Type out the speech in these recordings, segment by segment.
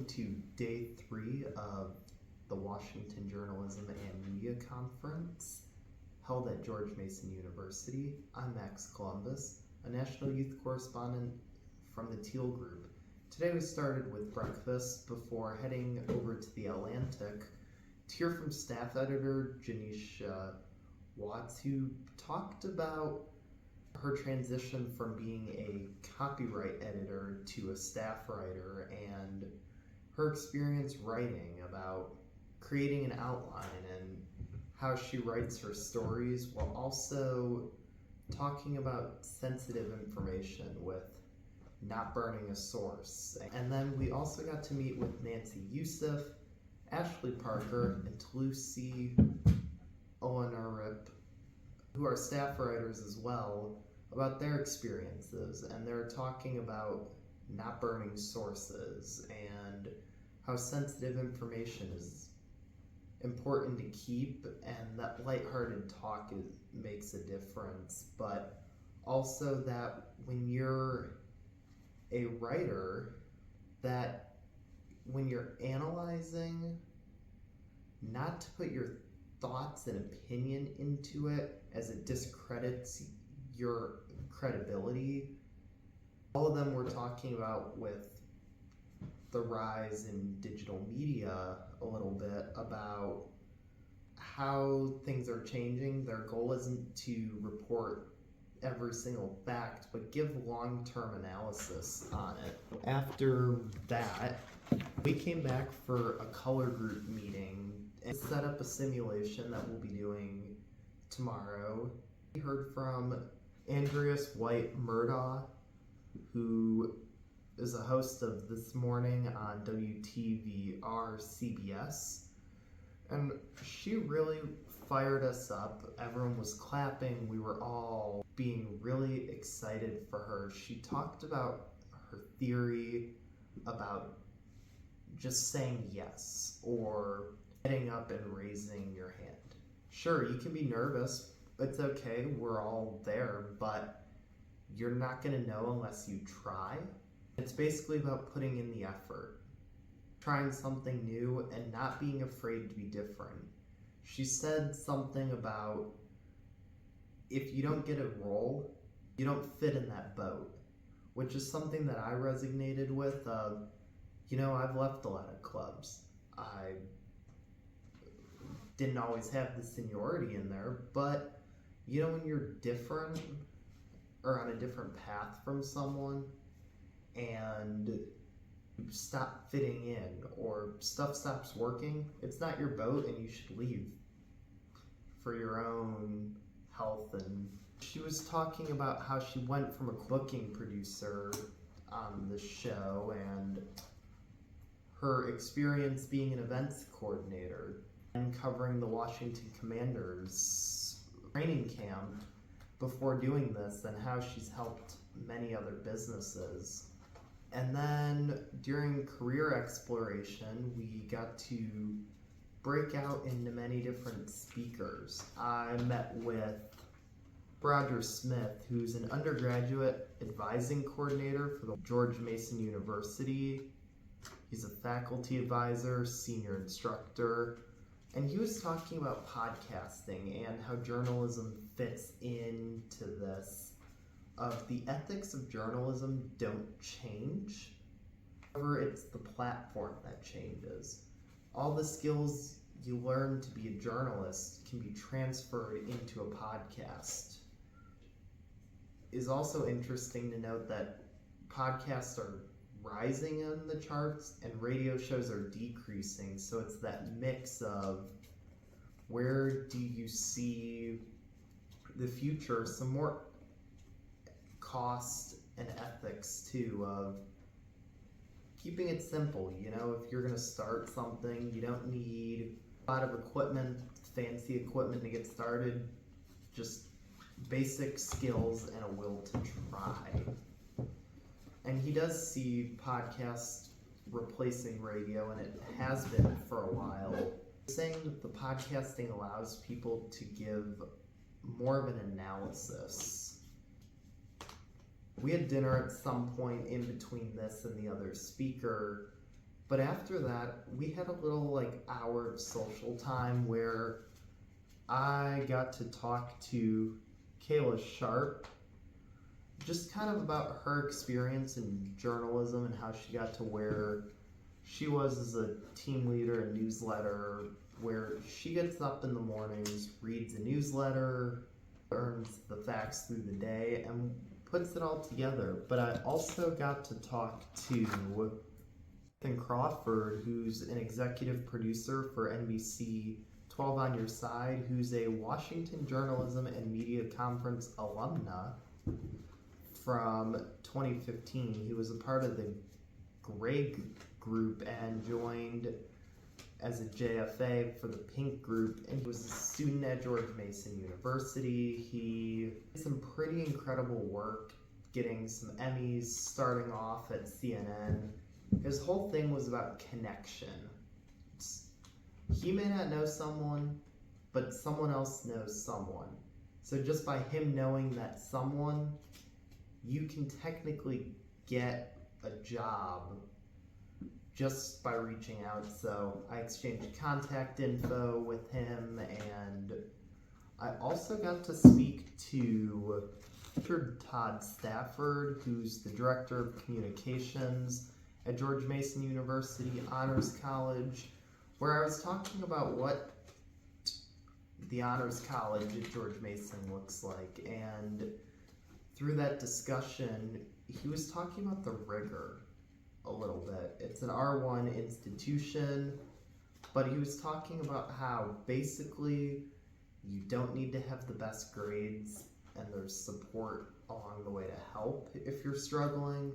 welcome to day 3 of the Washington Journalism and Media Conference held at George Mason University. I'm Max Columbus, a National Youth Correspondent from the Teal Group. Today we started with breakfast before heading over to the Atlantic to hear from staff editor Janisha Watts, who talked about her transition from being a copyright editor to a staff writer and her experience writing, about creating an outline and how she writes her stories, while also talking about sensitive information with not burning a source. And then we also got to meet with Nancy Youssef, Ashley Parker, and Lucy Owenarip, who are staff writers as well, about their experiences, and they're talking about not burning sources and how sensitive information is important to keep, and that lighthearted talk makes a difference, but also that when you're a writer, that when you're analyzing, not to put your thoughts and opinion into it as it discredits your credibility. All of them were talking about with the rise in digital media a little bit about how things are changing. Their goal isn't to report every single fact, but give long-term analysis on it. After that, we came back for a color group meeting and set up a simulation that we'll be doing tomorrow. We heard from Andreas White Murdaugh, who is a host of This Morning on WTVR CBS, and she really fired us up. Everyone was clapping. We were all being really excited for her. She talked about her theory about just saying yes or getting up and raising your hand. Sure, you can be nervous. It's okay, we're all there, but you're not going to know unless you try. It's basically about putting in the effort, trying something new, and not being afraid to be different. She said something about if you don't get a role, you don't fit in that boat, which is something that I resonated with. I've left a lot of clubs. I didn't always have the seniority in there, but when you're different or on a different path from someone and you stop fitting in or stuff stops working, it's not your boat and you should leave for your own health. And she was talking about how she went from a booking producer on the show and her experience being an events coordinator and covering the Washington Commanders training camp before doing this, and how she's helped many other businesses. And then during career exploration, we got to break out into many different speakers. I met with Roger Smith, who's an undergraduate advising coordinator for the George Mason University. He's a faculty advisor, senior instructor, and he was talking about podcasting and how journalism fits into this. The ethics of journalism don't change. However, it's the platform that changes. All the skills you learn to be a journalist can be transferred into a podcast. It's also interesting to note that podcasts are rising in the charts and radio shows are decreasing, so it's that mix of where do you see the future, some more cost and ethics too, of keeping it simple. If you're going to start something, you don't need a lot of equipment, fancy equipment to get started, just basic skills and a will to try. And he does see podcasts replacing radio, and it has been for a while. Saying that the podcasting allows people to give more of an analysis. We had dinner at some point in between this and the other speaker, But after that, we had a little hour of social time where I got to talk to Kayla Sharp, just kind of about her experience in journalism and how she got to where she was as a team leader and newsletter, where she gets up in the mornings, reads a newsletter, learns the facts through the day, and puts it all together. But I also got to talk to Ethan Crawford, who's an executive producer for NBC 12 on Your Side, who's a Washington Journalism and Media Conference alumna from 2015. He was a part of the Gray group and joined as a JFA for the Pink group, and he was a student at George Mason University. He did some pretty incredible work, getting some Emmys, starting off at CNN. His whole thing was about connection. He may not know someone, but someone else knows someone. So just by him knowing that someone, you can technically get a job just by reaching out. So I exchanged contact info with him, and I also got to speak to Richard Todd Stafford, who's the Director of Communications at George Mason University Honors College, where I was talking about what the Honors College at George Mason looks like. And through that discussion, he was talking about the rigor a little bit. It's an R1 institution, but he was talking about how basically you don't need to have the best grades, and there's support along the way to help if you're struggling,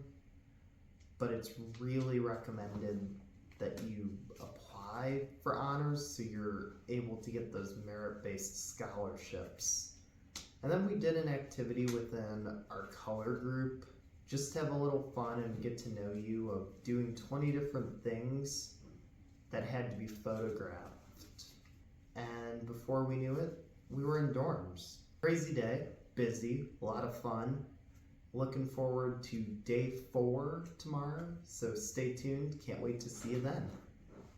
but it's really recommended that you apply for honors so you're able to get those merit-based scholarships. And then we did an activity within our color group, just to have a little fun and get to know you, of doing 20 different things that had to be photographed. And before we knew it, we were in dorms. Crazy day, busy, a lot of fun. Looking forward to day 4 tomorrow, so stay tuned. Can't wait to see you then.